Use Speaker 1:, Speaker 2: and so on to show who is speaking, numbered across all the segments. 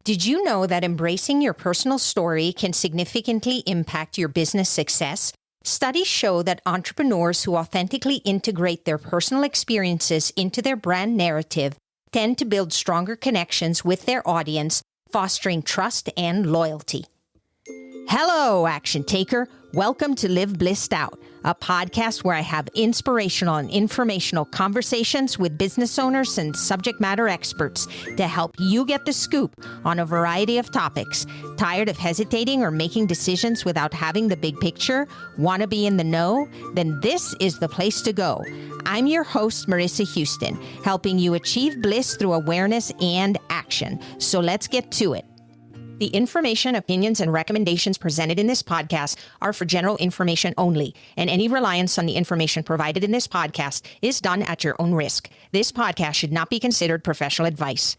Speaker 1: Did you know that embracing your personal story can significantly impact your business success? Studies show that entrepreneurs who authentically integrate their personal experiences into their brand narrative tend to build stronger connections with their audience, fostering trust and loyalty. Hello, action taker. Welcome to Live Blissed Out, a podcast where I have inspirational and informational conversations with business owners and subject matter experts to help you get the scoop on a variety of topics. Tired of hesitating or making decisions without having the big picture? Want to be in the know? Then this is the place to go. I'm your host, Marissa Houston, helping you achieve bliss through awareness and action. So let's get to it. The information, opinions, and recommendations presented in this podcast are for general information only, and any reliance on the information provided in this podcast is done at your own risk. This podcast should not be considered professional advice.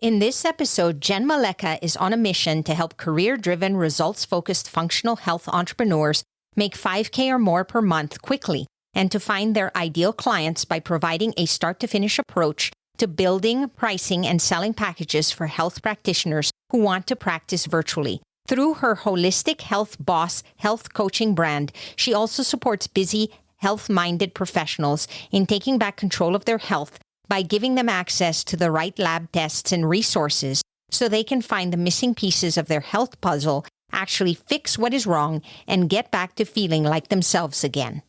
Speaker 1: In this episode, Jenn Malecha is on a mission to help career-driven, results-focused functional health entrepreneurs make $5K or more per month quickly and to find their ideal clients by providing a start-to-finish approach to building, pricing, and selling packages for health practitioners who want to practice virtually. Through her Holistic Health Boss health coaching brand, she also supports busy, health-minded professionals in taking back control of their health by giving them access to the right lab tests and resources so they can find the missing pieces of their health puzzle, actually fix what is wrong, and get back to feeling like themselves again.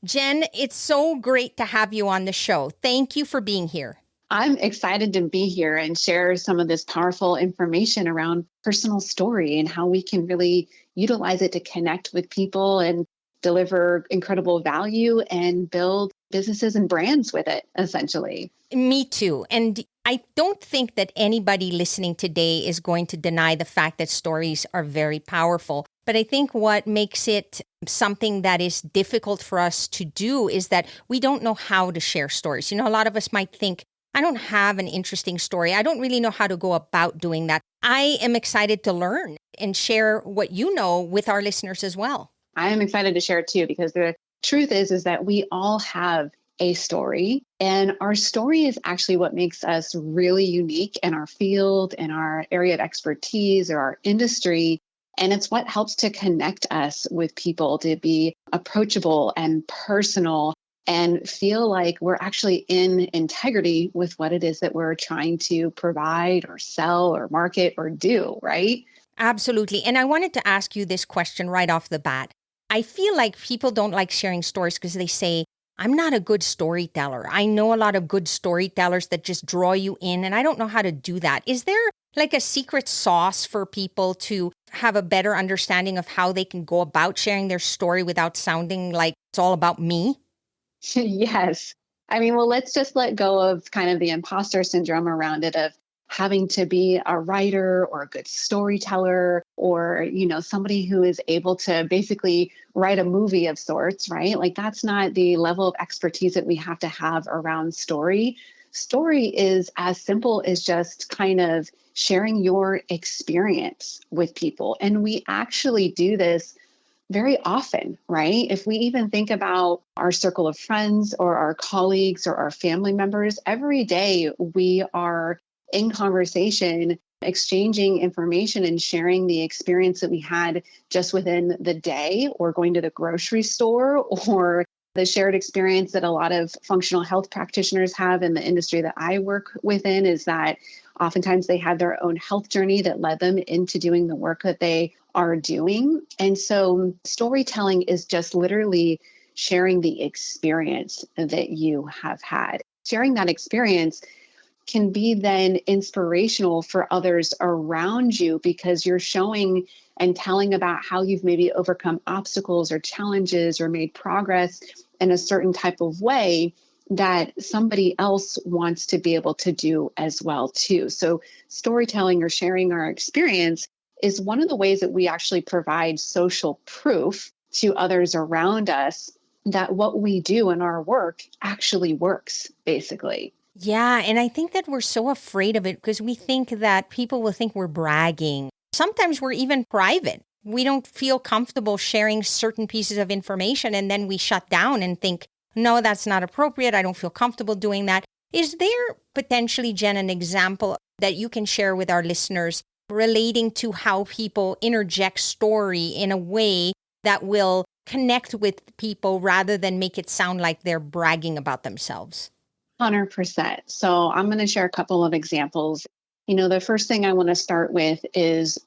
Speaker 1: Jenn, it's so great to have you on the show. Thank you for being here.
Speaker 2: I'm excited to be here and share some of this powerful information around personal story and how we can really utilize it to connect with people and deliver incredible value and build businesses and brands with it, essentially.
Speaker 1: Me too. And I don't think that anybody listening today is going to deny the fact that stories are very powerful. But I think what makes it something that is difficult for us to do is that we don't know how to share stories. You know, a lot of us might think, I don't have an interesting story. I don't really know how to go about doing that. I am excited to learn and share what you know with our listeners as well.
Speaker 2: I am excited to share too, because the truth is that we all have a story, and our story is actually what makes us really unique in our field, in our area of expertise or our industry. And it's what helps to connect us with people, to be approachable and personal and feel like we're actually in integrity with what it is that we're trying to provide or sell or market or do, right?
Speaker 1: Absolutely. And I wanted to ask you this question right off the bat. I feel like people don't like sharing stories because they say, I'm not a good storyteller. I know a lot of good storytellers that just draw you in, and I don't know how to do that. Is there like a secret sauce for people to have a better understanding of how they can go about sharing their story without sounding like it's all about me?
Speaker 2: Yes. I mean, well, let's just let go of kind of the imposter syndrome around it of having to be a writer or a good storyteller or, somebody who is able to basically write a movie of sorts, right? Like that's not the level of expertise that we have to have around story. Story is as simple as just kind of sharing your experience with people. And we actually do this very often, right? If we even think about our circle of friends or our colleagues or our family members, every day we are in conversation, exchanging information and sharing the experience that we had just within the day, or going to the grocery store, or the shared experience that a lot of functional health practitioners have in the industry that I work within is that oftentimes they have their own health journey that led them into doing the work that they are doing. And so storytelling is just literally sharing the experience that you have had. Sharing that experience can be then inspirational for others around you because you're showing and telling about how you've maybe overcome obstacles or challenges or made progress in a certain type of way that somebody else wants to be able to do as well too. So storytelling or sharing our experience is one of the ways that we actually provide social proof to others around us that what we do in our work actually works, basically.
Speaker 1: Yeah, and I think that we're so afraid of it because we think that people will think we're bragging. Sometimes we're even private. We don't feel comfortable sharing certain pieces of information, and then we shut down and think, no, that's not appropriate. I don't feel comfortable doing that. Is there potentially, Jenn, an example that you can share with our listeners relating to how people interject story in a way that will connect with people rather than make it sound like they're bragging about themselves.
Speaker 2: 100%. So I'm going to share a couple of examples. The first thing I want to start with is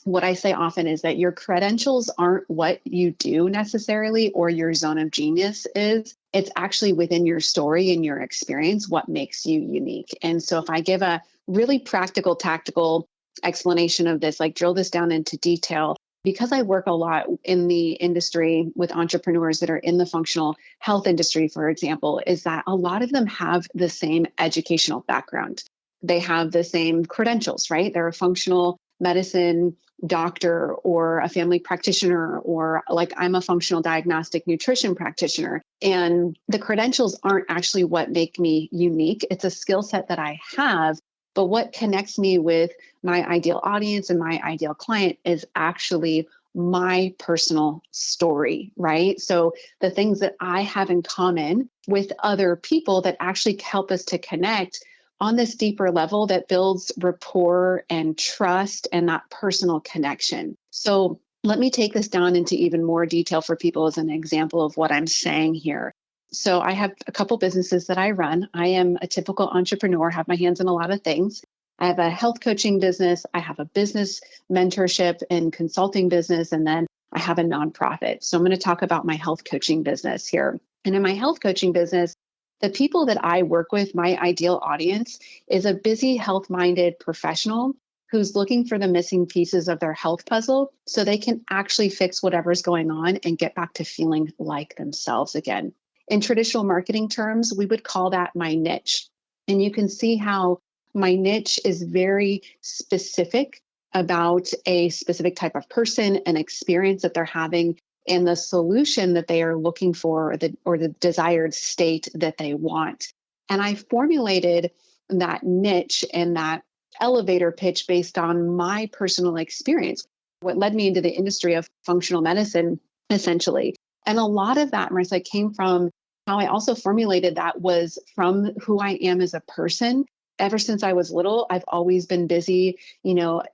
Speaker 2: what I say often is that your credentials aren't what you do necessarily, or your zone of genius is. It's actually within your story and your experience what makes you unique. And so if I give a really practical, tactical explanation of this, like drill this down into detail, because I work a lot in the industry with entrepreneurs that are in the functional health industry, for example, is that a lot of them have the same educational background. They have the same credentials, right? They're a functional medicine doctor or a family practitioner, or like I'm a functional diagnostic nutrition practitioner. And the credentials aren't actually what make me unique. It's a skill set that I have. But what connects me with my ideal audience and my ideal client is actually my personal story, right? So the things that I have in common with other people that actually help us to connect on this deeper level that builds rapport and trust and that personal connection. So let me take this down into even more detail for people as an example of what I'm saying here. So I have a couple businesses that I run. I am a typical entrepreneur, have my hands in a lot of things. I have a health coaching business. I have a business mentorship and consulting business. And then I have a nonprofit. So I'm going to talk about my health coaching business here. And in my health coaching business, the people that I work with, my ideal audience, is a busy, health-minded professional who's looking for the missing pieces of their health puzzle so they can actually fix whatever's going on and get back to feeling like themselves again. In traditional marketing terms, we would call that my niche. And you can see how my niche is very specific about a specific type of person, an experience that they're having, and the solution that they are looking for, or the desired state that they want. And I formulated that niche and that elevator pitch based on my personal experience, what led me into the industry of functional medicine, essentially. And a lot of that, Marissa, came from how I also formulated that was from who I am as a person. Ever since I was little, I've always been busy,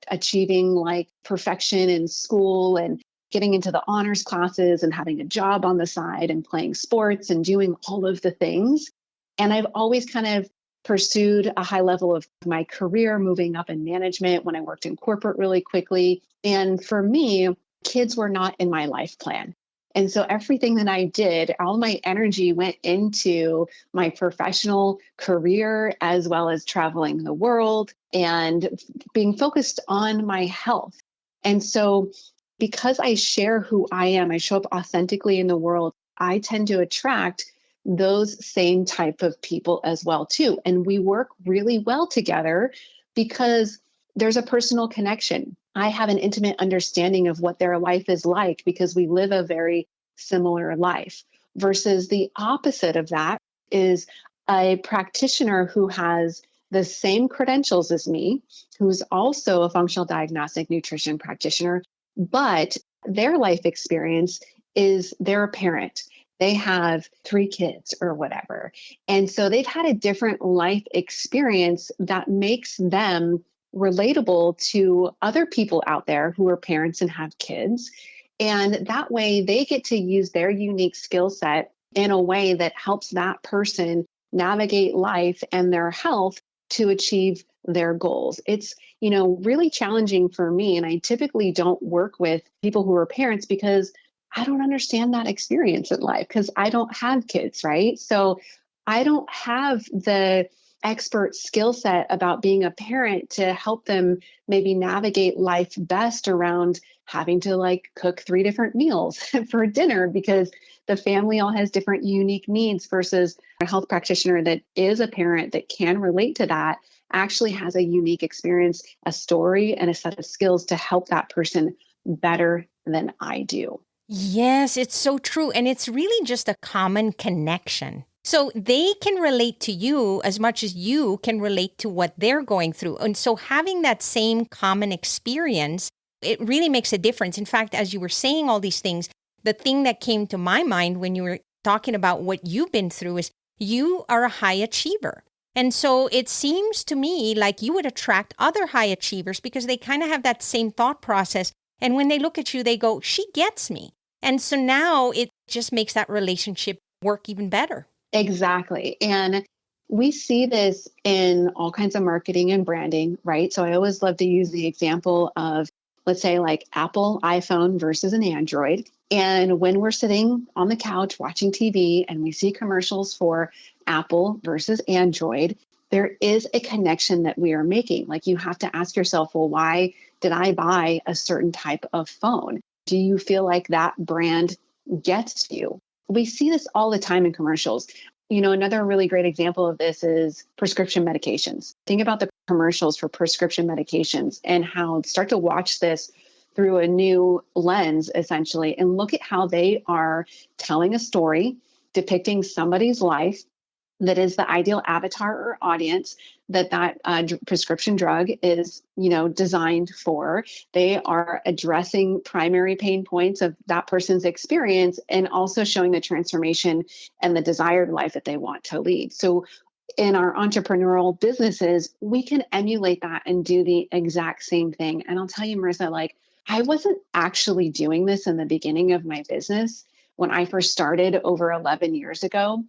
Speaker 2: achieving like perfection in school and getting into the honors classes and having a job on the side and playing sports and doing all of the things. And I've always kind of pursued a high level of my career, moving up in management when I worked in corporate really quickly. And for me, kids were not in my life plan. And so everything that I did, all my energy went into my professional career, as well as traveling the world and being focused on my health. And so because I share who I am, I show up authentically in the world, I tend to attract those same type of people as well too. And we work really well together because there's a personal connection. I have an intimate understanding of what their life is like because we live a very similar life, versus the opposite of that is a practitioner who has the same credentials as me, who's also a functional diagnostic nutrition practitioner, but their life experience is they're a parent. They have 3 kids or whatever. And so they've had a different life experience that makes them relatable to other people out there who are parents and have kids. And that way they get to use their unique skill set in a way that helps that person navigate life and their health to achieve their goals. It's, really challenging for me. And I typically don't work with people who are parents because I don't understand that experience in life because I don't have kids, right? So I don't have the expert skill set about being a parent to help them maybe navigate life best around having to cook 3 different meals for dinner because the family all has different unique needs, versus a health practitioner that is a parent that can relate to that actually has a unique experience, a story, and a set of skills to help that person better than I do.
Speaker 1: Yes, it's so true. And it's really just a common connection. So they can relate to you as much as you can relate to what they're going through. And so having that same common experience, it really makes a difference. In fact, as you were saying all these things, the thing that came to my mind when you were talking about what you've been through is you are a high achiever. And so it seems to me like you would attract other high achievers because they kind of have that same thought process. And when they look at you, they go, she gets me. And so now it just makes that relationship work even better.
Speaker 2: Exactly. And we see this in all kinds of marketing and branding, right? So I always love to use the example of, let's say, like Apple iPhone versus an Android. And when we're sitting on the couch watching TV and we see commercials for Apple versus Android, there is a connection that we are making. Like you have to ask yourself, well, why did I buy a certain type of phone? Do you feel like that brand gets you? We see this all the time in commercials. Another really great example of this is prescription medications. Think about the commercials for prescription medications and how start to watch this through a new lens, essentially, and look at how they are telling a story, depicting somebody's life that is the ideal avatar or audience that prescription drug is, designed for. They are addressing primary pain points of that person's experience and also showing the transformation and the desired life that they want to lead. So in our entrepreneurial businesses, we can emulate that and do the exact same thing. And I'll tell you, Marissa, like I wasn't actually doing this in the beginning of my business when I first started over 11 years ago.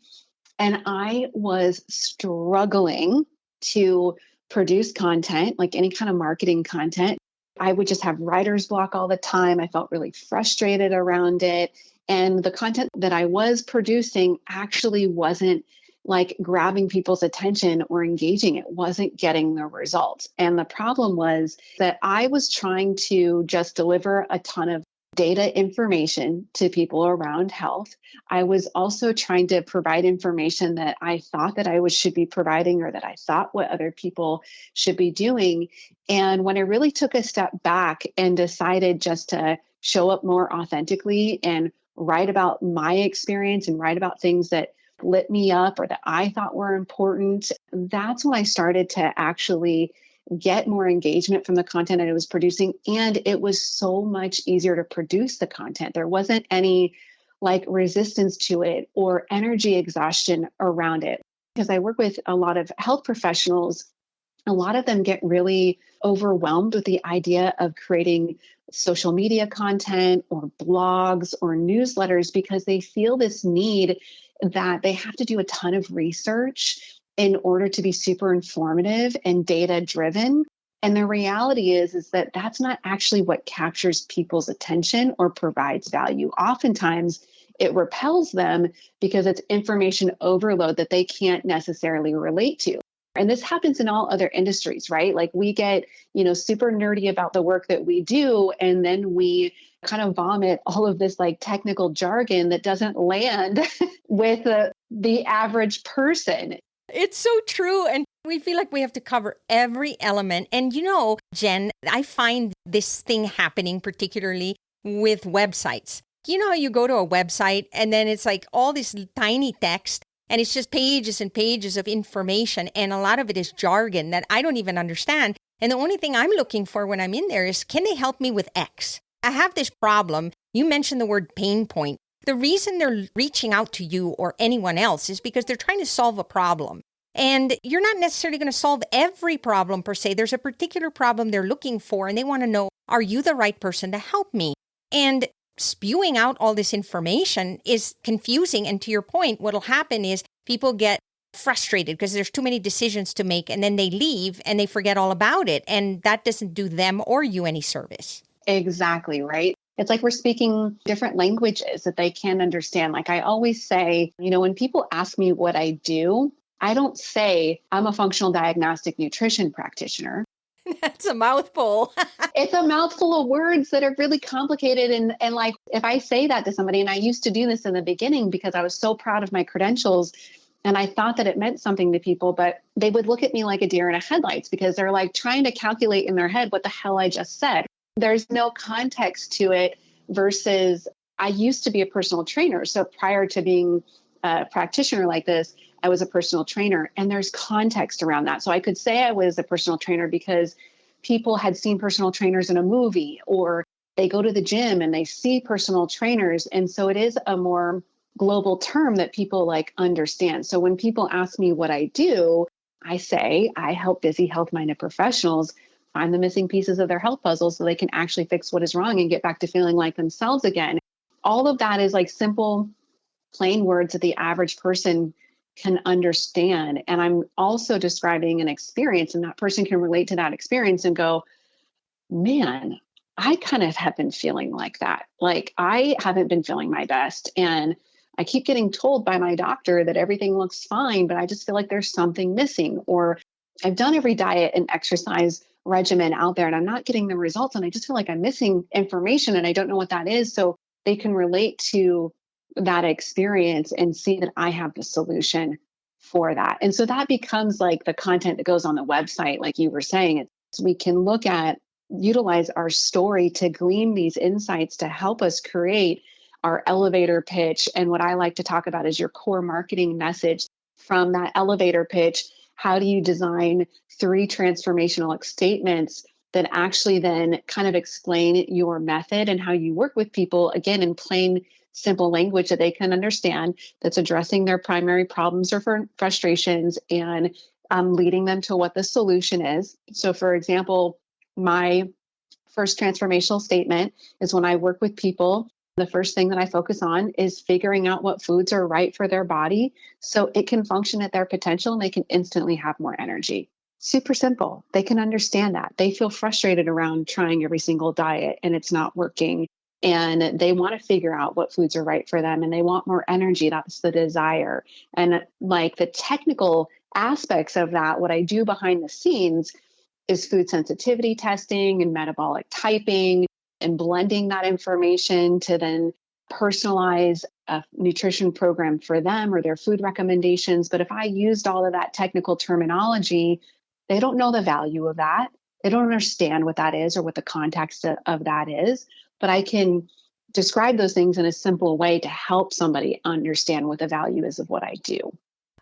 Speaker 2: And I was struggling to produce content, like any kind of marketing content. I would just have writer's block all the time. I felt really frustrated around it. And the content that I was producing actually wasn't like grabbing people's attention or engaging. It wasn't getting the results. And the problem was that I was trying to just deliver a ton of data information to people around health. I was also trying to provide information that I thought that should be providing or that I thought what other people should be doing. And when I really took a step back and decided just to show up more authentically and write about my experience and write about things that lit me up or that I thought were important, that's when I started to actually get more engagement from the content that I was producing. And it was so much easier to produce the content. There wasn't any like resistance to it or energy exhaustion around it. Because I work with a lot of health professionals, a lot of them get really overwhelmed with the idea of creating social media content or blogs or newsletters because they feel this need that they have to do a ton of research in order to be super informative and data driven. And the reality is that that's not actually what captures people's attention or provides value. Oftentimes it repels them because it's information overload that they can't necessarily relate to. And this happens in all other industries, right? Like we get, super nerdy about the work that we do, and then we kind of vomit all of this like technical jargon that doesn't land with the average person.
Speaker 1: It's so true. And we feel like we have to cover every element. And Jenn, I find this thing happening particularly with websites. You know how you go to a website and then it's like all this tiny text and it's just pages and pages of information. And a lot of it is jargon that I don't even understand. And the only thing I'm looking for when I'm in there is, can they help me with X? I have this problem. You mentioned the word pain point. The reason they're reaching out to you or anyone else is because they're trying to solve a problem. And you're not necessarily going to solve every problem per se. There's a particular problem they're looking for, and they want to know, are you the right person to help me? And spewing out all this information is confusing. And to your point, what'll happen is people get frustrated because there's too many decisions to make, and then they leave and they forget all about it. And that doesn't do them or you any service.
Speaker 2: Exactly, right? It's like we're speaking different languages that they can't understand. Like I always say, when people ask me what I do, I don't say I'm a functional diagnostic nutrition practitioner.
Speaker 1: That's a mouthful.
Speaker 2: It's a mouthful of words that are really complicated. And like, if I say that to somebody, and I used to do this in the beginning because I was so proud of my credentials and I thought that it meant something to people, but they would look at me like a deer in a headlights because they're like trying to calculate in their head what the hell I just said. There's no context to it versus I used to be a personal trainer. So prior to being a practitioner like this, I was a personal trainer, and there's context around that. So I could say I was a personal trainer because people had seen personal trainers in a movie, or they go to the gym and they see personal trainers. And so it is a more global term that people like understand. So when people ask me what I do, I help busy, health-minded professionals find the missing pieces of their health puzzle so they can actually fix what is wrong and get back to feeling like themselves again. All of that is like simple, plain words that the average person can understand. And I'm also describing an experience, and that person can relate to that experience and go, man, I kind of have been feeling like that. Like I haven't been feeling my best. And I keep getting told by my doctor that everything looks fine, but I just feel like there's something missing. Or I've done every diet and exercise regimen out there and I'm not getting the results. And I just feel like I'm missing information and I don't know what that is. So they can relate to that experience and see that I have the solution for that. And so that becomes like the content that goes on the website, like you were saying. We can look at, utilize our story to glean these insights to help us create our elevator pitch. And what I like to talk about is your core marketing message. From that elevator pitch, how do you design 3 transformational statements that actually then kind of explain your method and how you work with people, again, in plain, simple language that they can understand, that's addressing their primary problems or frustrations and leading them to what the solution is. So for example, my first transformational statement is when I work with people, the first thing that I focus on is figuring out what foods are right for their body so it can function at their potential and they can instantly have more energy. Super simple. They can understand that. They feel frustrated around trying every single diet and it's not working. And they want to figure out what foods are right for them and they want more energy. That's the desire. And like the technical aspects of that, what I do behind the scenes is food sensitivity testing and metabolic typing and blending that information to then personalize a nutrition program for them or their food recommendations. But if I used all of that technical terminology, they don't know the value of that. They don't understand what that is or what the context of that is. But I can describe those things in a simple way to help somebody understand what the value is of what I do.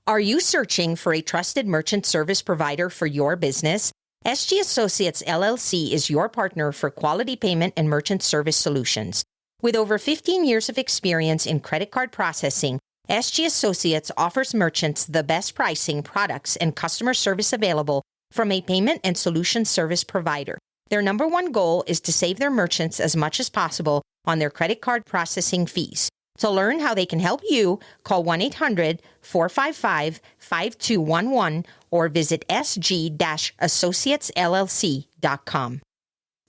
Speaker 1: Are you searching for a trusted merchant service provider for your business? SG Associates LLC is your partner for quality payment and merchant service solutions. With over 15 years of experience in credit card processing, SG Associates offers merchants the best pricing, products, and customer service available from a payment and solution service provider. Their number one goal is to save their merchants as much as possible on their credit card processing fees. To learn how they can help you, call 1-800-455-5211 or visit sg-associatesllc.com.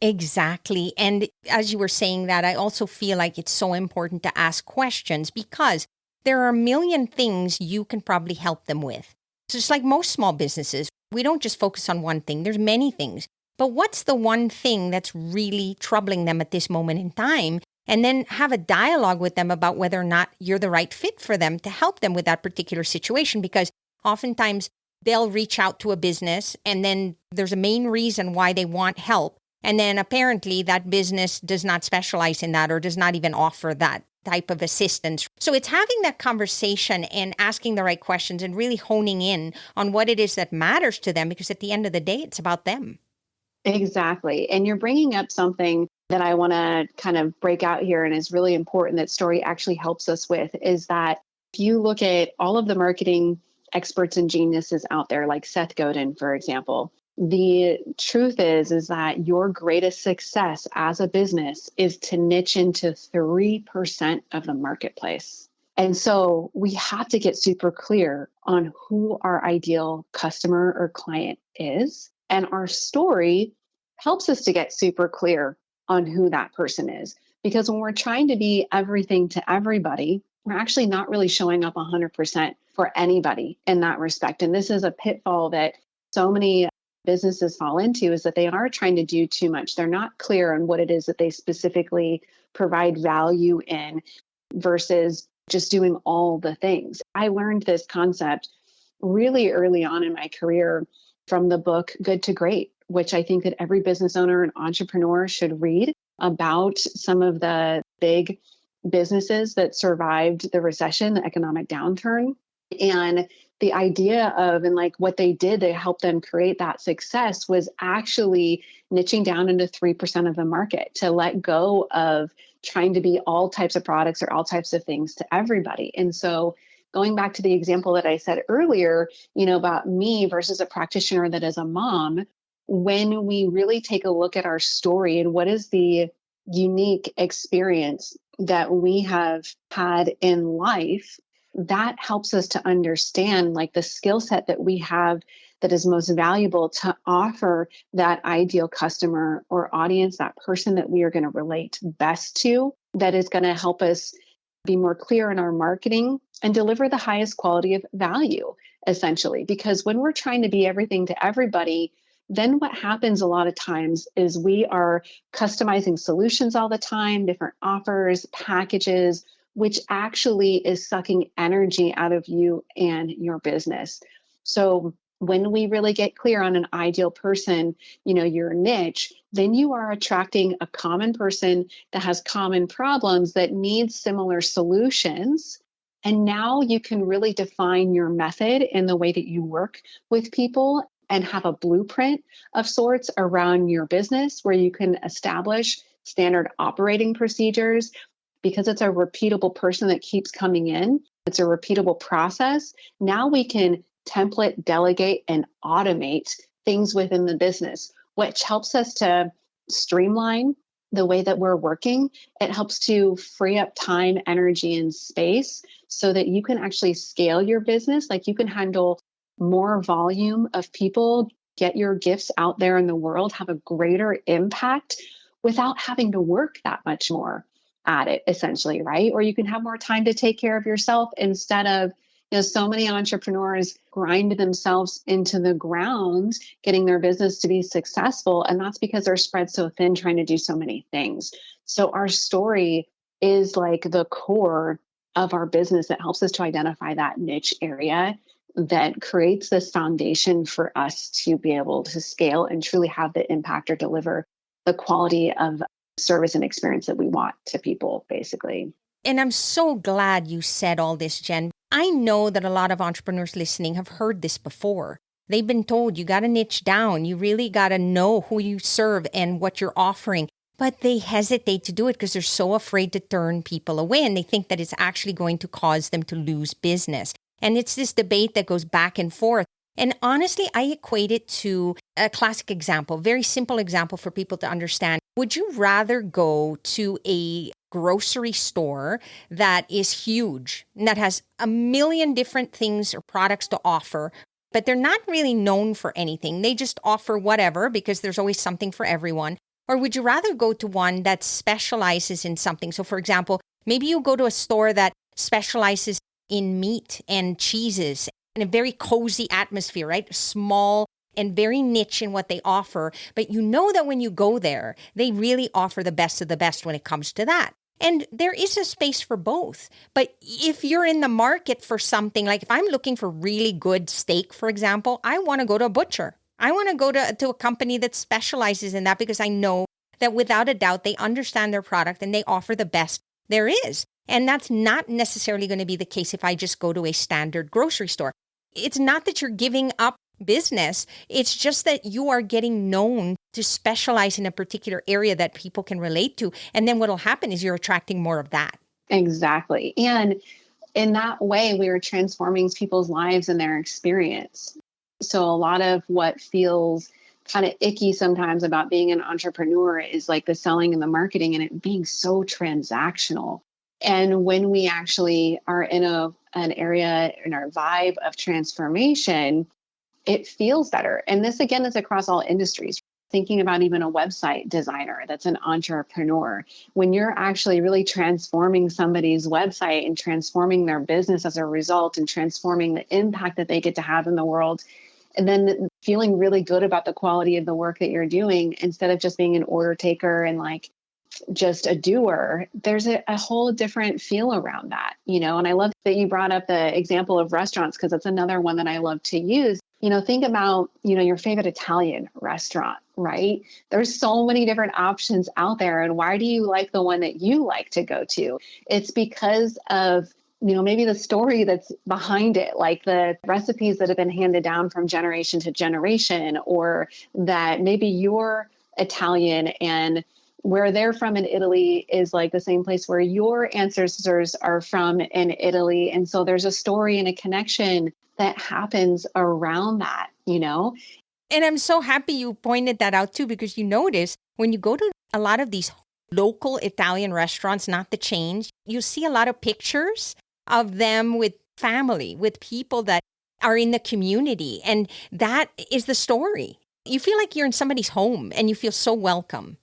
Speaker 1: Exactly. And as you were saying that, I also feel like it's so important to ask questions because there are a million things you can probably help them with. So just like most small businesses, we don't just focus on one thing. There's many things. But what's the one thing that's really troubling them at this moment in time? And then have a dialogue with them about whether or not you're the right fit for them to help them with that particular situation. Because oftentimes they'll reach out to a business and then there's a main reason why they want help. And then apparently that business does not specialize in that or does not even offer that type of assistance. So it's having that conversation and asking the right questions and really honing in on what it is that matters to them, because at the end of the day, it's about them.
Speaker 2: Exactly. And you're bringing up something that I want to kind of break out here and is really important that story actually helps us with, is that if you look at all of the marketing experts and geniuses out there, like Seth Godin, for example, the truth is that your greatest success as a business is to niche into 3% of the marketplace. And so we have to get super clear on who our ideal customer or client is. And our story helps us to get super clear on who that person is. Because when we're trying to be everything to everybody, we're actually not really showing up 100% for anybody in that respect. And this is a pitfall that so many businesses fall into, is that they are trying to do too much. They're not clear on what it is that they specifically provide value in versus just doing all the things. I learned this concept really early on in my career from the book Good to Great, which I think that every business owner and entrepreneur should read, about some of the big businesses that survived the recession, the economic downturn. And the idea of, and like what they did to help them create that success was actually niching down into 3% of the market, to let go of trying to be all types of products or all types of things to everybody. And so going back to the example that I said earlier, about me versus a practitioner that is a mom, when we really take a look at our story and what is the unique experience that we have had in life, that helps us to understand like the skill set that we have that is most valuable to offer that ideal customer or audience, that person that we are going to relate best to, that is going to help us be more clear in our marketing and deliver the highest quality of value, essentially. Because when we're trying to be everything to everybody, then what happens a lot of times is we are customizing solutions all the time, different offers, packages, which actually is sucking energy out of you and your business. So when we really get clear on an ideal person, your niche, then you are attracting a common person that has common problems that needs similar solutions. And now you can really define your method in the way that you work with people and have a blueprint of sorts around your business where you can establish standard operating procedures because it's a repeatable person that keeps coming in. It's a repeatable process. Now we can template, delegate, and automate things within the business, which helps us to streamline the way that we're working. It helps to free up time, energy, and space so that you can actually scale your business. Like you can handle more volume of people, get your gifts out there in the world, have a greater impact without having to work that much more at it, essentially, right? Or you can have more time to take care of yourself instead of, so many entrepreneurs grind themselves into the ground, getting their business to be successful. And that's because they're spread so thin trying to do so many things. So our story is like the core of our business that helps us to identify that niche area that creates this foundation for us to be able to scale and truly have the impact or deliver the quality of service and experience that we want to people, basically.
Speaker 1: And I'm so glad you said all this, Jen. I know that a lot of entrepreneurs listening have heard this before. They've been told you got to niche down. You really got to know who you serve and what you're offering. But they hesitate to do it because they're so afraid to turn people away. And they think that it's actually going to cause them to lose business. And it's this debate that goes back and forth. And honestly, I equate it to a classic example, very simple example for people to understand. Would you rather go to a grocery store that is huge and that has a million different things or products to offer, but they're not really known for anything? They just offer whatever because there's always something for everyone. Or would you rather go to one that specializes in something? So for example, maybe you go to a store that specializes in meat and cheeses in a very cozy atmosphere, right? Small and very niche in what they offer. But you know that when you go there, they really offer the best of the best when it comes to that. And there is a space for both. But if you're in the market for something, like if I'm looking for really good steak, for example, I want to go to a butcher. I want to go to a company that specializes in that because I know that without a doubt, they understand their product and they offer the best there is. And that's not necessarily going to be the case if I just go to a standard grocery store. It's not that you're giving up business. It's just that you are getting known to specialize in a particular area that people can relate to. And then what'll happen is you're attracting more of that.
Speaker 2: Exactly. And in that way, we are transforming people's lives and their experience. So a lot of what feels kind of icky sometimes about being an entrepreneur is like the selling and the marketing and it being so transactional. And when we actually are in an area in our vibe of transformation, it feels better. And this, again, is across all industries. Thinking about even a website designer that's an entrepreneur, when you're actually really transforming somebody's website and transforming their business as a result and transforming the impact that they get to have in the world, and then feeling really good about the quality of the work that you're doing instead of just being an order taker and like just a doer, there's a whole different feel around that, and I love that you brought up the example of restaurants because that's another one that I love to use. Think about, your favorite Italian restaurant, right? There's so many different options out there. And why do you like the one that you like to go to? It's because of, maybe the story that's behind it, like the recipes that have been handed down from generation to generation, or that maybe you're Italian and where they're from in Italy is like the same place where your ancestors are from in Italy. And so there's a story and a connection that happens around that, you know?
Speaker 1: And I'm so happy you pointed that out too, because you notice when you go to a lot of these local Italian restaurants, not the chains, you see a lot of pictures of them with family, with people that are in the community. And that is the story. You feel like you're in somebody's home and you feel so welcome.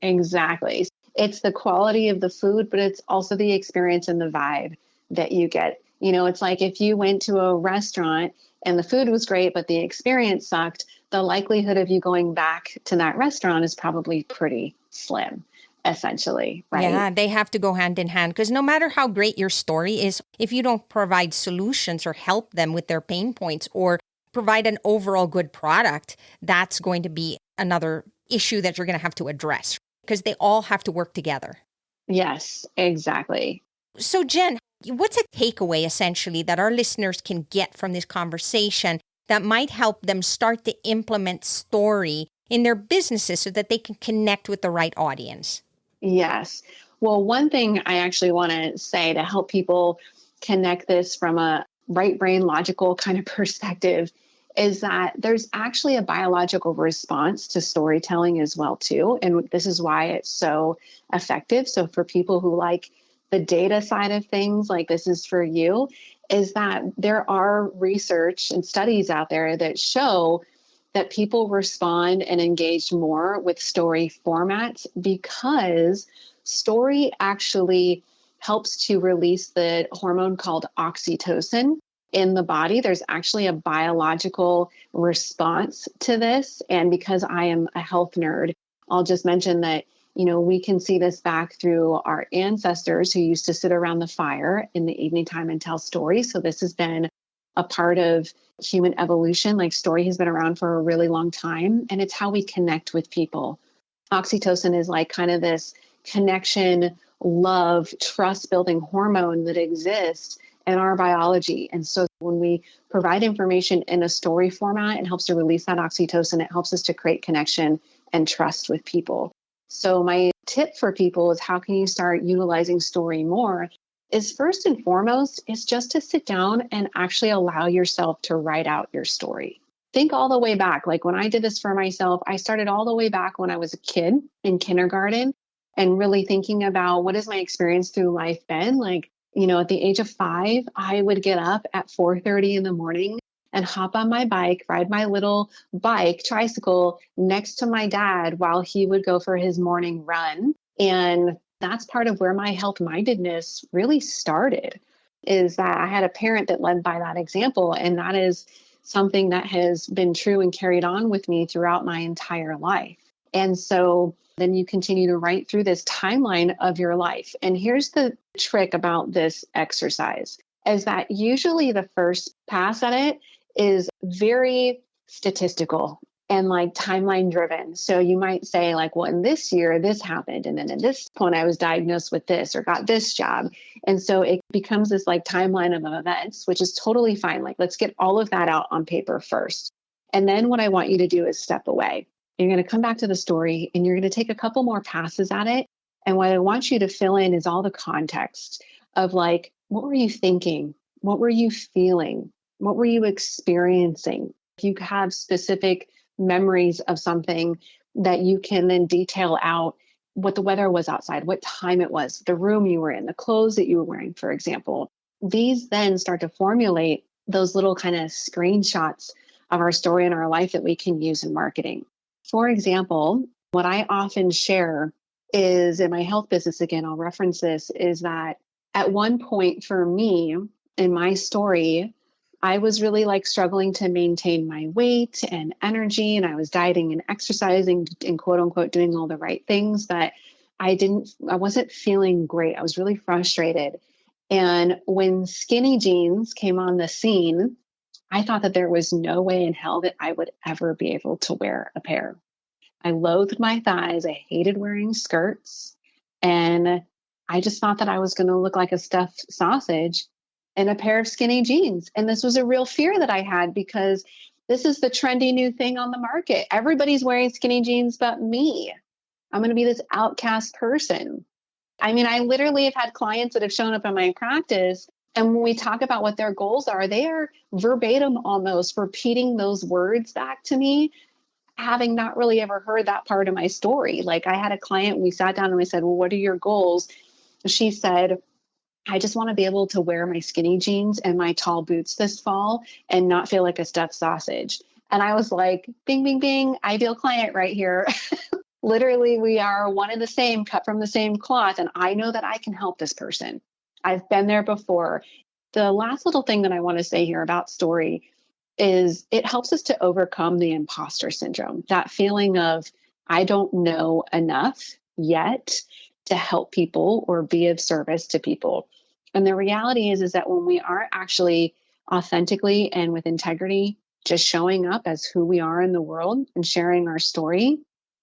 Speaker 2: Exactly. It's the quality of the food, but it's also the experience and the vibe that you get. You know, it's like if you went to a restaurant and the food was great, but the experience sucked, the likelihood of you going back to that restaurant is probably pretty slim, essentially, right?
Speaker 1: Yeah, they have to go hand in hand because no matter how great your story is, if you don't provide solutions or help them with their pain points or provide an overall good product, that's going to be another issue that you're going to have to address because they all have to work together.
Speaker 2: Yes, exactly.
Speaker 1: So, Jenn, what's a takeaway essentially that our listeners can get from this conversation that might help them start to implement story in their businesses so that they can connect with the right audience?
Speaker 2: Yes. Well, one thing I actually want to say to help people connect this from a right brain logical kind of perspective is that there's actually a biological response to storytelling as well too, and this is why it's so effective. So for people who like the data side of things, like this is for you, is that there are research and studies out there that show that people respond and engage more with story formats because story actually helps to release the hormone called oxytocin in the body. There's actually a biological response to this. And because I am a health nerd, I'll just mention that, you know, we can see this back through our ancestors who used to sit around the fire in the evening time and tell stories. So this has been a part of human evolution. Like story has been around for a really long time, and it's how we connect with people. Oxytocin is like kind of this connection, love, trust building hormone that exists in our biology. And so when we provide information in a story format, it helps to release that oxytocin. It helps us to create connection and trust with people. So my tip for people is how can you start utilizing story more is first and foremost is just to sit down and actually allow yourself to write out your story. Think all the way back. Like when I did this for myself, I started all the way back when I was a kid in kindergarten and really thinking about what has my experience through life been. Like, you know, at the age of 5, I would get up at 4:30 in the morning and hop on my bike, ride my little bike, tricycle next to my dad while he would go for his morning run. And that's part of where my health mindedness really started, is that I had a parent that led by that example. And that is something that has been true and carried on with me throughout my entire life. And so then you continue to write through this timeline of your life. And here's the trick about this exercise is that usually the first pass at it is very statistical and like timeline driven. So you might say like, well, in this year, this happened. And then at this point, I was diagnosed with this or got this job. And so it becomes this like timeline of events, which is totally fine. Like, let's get all of that out on paper first. And then what I want you to do is step away. You're going to come back to the story and you're going to take a couple more passes at it. And what I want you to fill in is all the context of like, what were you thinking? What were you feeling? What were you experiencing? If you have specific memories of something that you can then detail out what the weather was outside, what time it was, the room you were in, the clothes that you were wearing, for example. These then start to formulate those little kind of screenshots of our story and our life that we can use in marketing. For example, what I often share is in my health business, again, I'll reference this, is that at one point for me in my story, I was really like struggling to maintain my weight and energy, and I was dieting and exercising and quote unquote doing all the right things, but I wasn't feeling great. I was really frustrated. And when skinny jeans came on the scene, I thought that there was no way in hell that I would ever be able to wear a pair. I loathed my thighs. I hated wearing skirts. And I just thought that I was going to look like a stuffed sausage in a pair of skinny jeans. And this was a real fear that I had because this is the trendy new thing on the market. Everybody's wearing skinny jeans but me. I'm going to be this outcast person. I mean, I literally have had clients that have shown up in my practice, and when we talk about what their goals are, they are verbatim almost repeating those words back to me, having not really ever heard that part of my story. Like I had a client, we sat down and we said, well, what are your goals? She said, I just want to be able to wear my skinny jeans and my tall boots this fall and not feel like a stuffed sausage. And I was like, bing, bing, bing, ideal client right here. Literally, we are one and the same, cut from the same cloth. And I know that I can help this person. I've been there before. The last little thing that I want to say here about story is it helps us to overcome the imposter syndrome, that feeling of, I don't know enough yet to help people or be of service to people. And the reality is that when we are actually authentically and with integrity, just showing up as who we are in the world and sharing our story,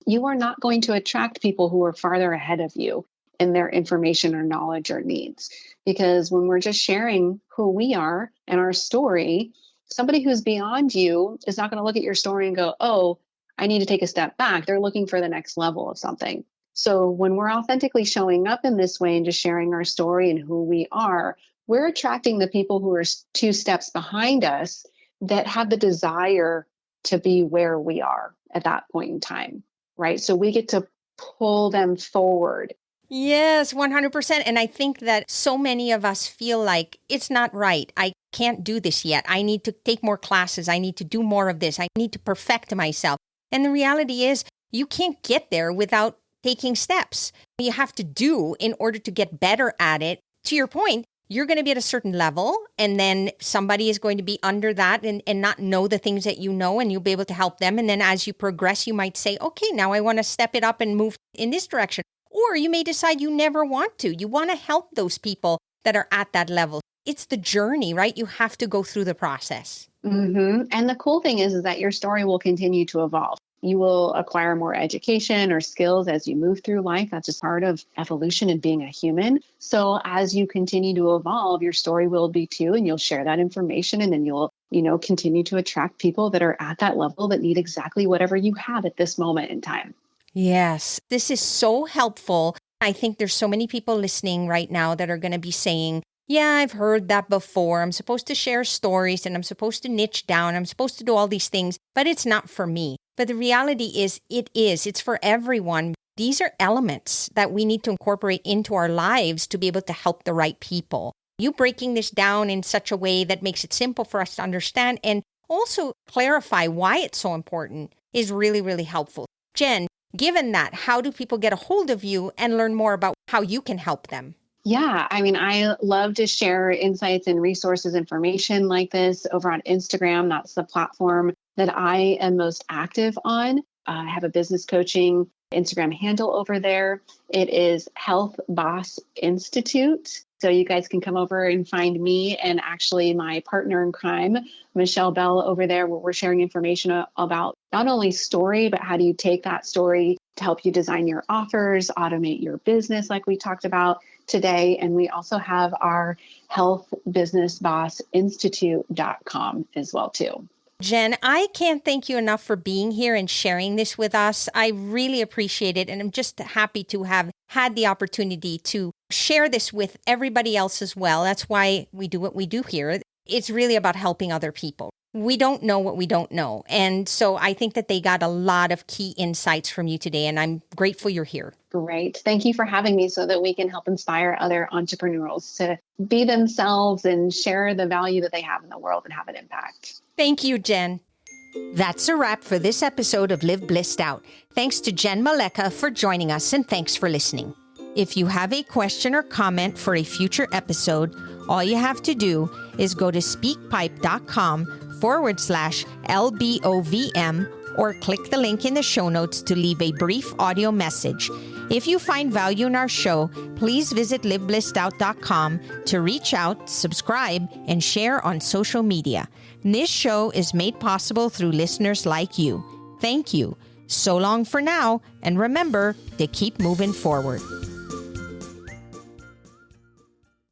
Speaker 2: you are not going to attract people who are farther ahead of you in their information or knowledge or needs. Because when we're just sharing who we are and our story, somebody who's beyond you is not going to look at your story and go, oh, I need to take a step back. They're looking for the next level of something. So when we're authentically showing up in this way and just sharing our story and who we are, we're attracting the people who are 2 steps behind us that have the desire to be where we are at that point in time, right? So we get to pull them forward.
Speaker 1: Yes, 100%. And I think that so many of us feel like it's not right. I can't do this yet. I need to take more classes. I need to do more of this. I need to perfect myself. And the reality is you can't get there without taking steps. You have to do in order to get better at it. To your point, you're going to be at a certain level, and then somebody is going to be under that and not know the things that you know, and you'll be able to help them. And then as you progress, you might say, okay, now I want to step it up and move in this direction. Or you may decide you never want to. You want to help those people that are at that level. It's the journey, right? You have to go through the process.
Speaker 2: Mm-hmm. And the cool thing is that your story will continue to evolve. You will acquire more education or skills as you move through life. That's just part of evolution and being a human. So as you continue to evolve, your story will be too, and you'll share that information, and then you'll, continue to attract people that are at that level that need exactly whatever you have at this moment in time.
Speaker 1: Yes, this is so helpful. I think there's so many people listening right now that are going to be saying, yeah, I've heard that before. I'm supposed to share stories and I'm supposed to niche down. I'm supposed to do all these things, but it's not for me. But the reality is, it's for everyone. These are elements that we need to incorporate into our lives to be able to help the right people. You breaking this down in such a way that makes it simple for us to understand and also clarify why it's so important is really, really helpful. Jenn, given that, how do people get a hold of you and learn more about how you can help them?
Speaker 2: Yeah, I mean, I love to share insights and resources, information like this over on Instagram. That's the platform that I am most active on. I have a business coaching Instagram handle over there. It is Health Boss Institute. So you guys can come over and find me and actually my partner in crime, Michelle Bell, over there, where we're sharing information about not only story, but how do you take that story to help you design your offers, automate your business like we talked about today. And we also have our healthbusinessbossinstitute.com as well too.
Speaker 1: Jenn, I can't thank you enough for being here and sharing this with us. I really appreciate it. And I'm just happy to have had the opportunity to share this with everybody else as well. That's why we do what we do here. It's really about helping other people. We don't know what we don't know. And so I think that they got a lot of key insights from you today, and I'm grateful you're here.
Speaker 2: Great. Thank you for having me so that we can help inspire other entrepreneurs to be themselves and share the value that they have in the world and have an impact.
Speaker 1: Thank you, Jenn. That's a wrap for this episode of Live Blissed Out. Thanks to Jenn Malecha for joining us, and thanks for listening. If you have a question or comment for a future episode, all you have to do is go to speakpipe.com/LBOVM or click the link in the show notes to leave a brief audio message. If you find value in our show, please visit liveblисsedout.com to reach out, subscribe, and share on social media. This show is made possible through listeners like you. Thank you. So long for now, and remember to keep moving forward.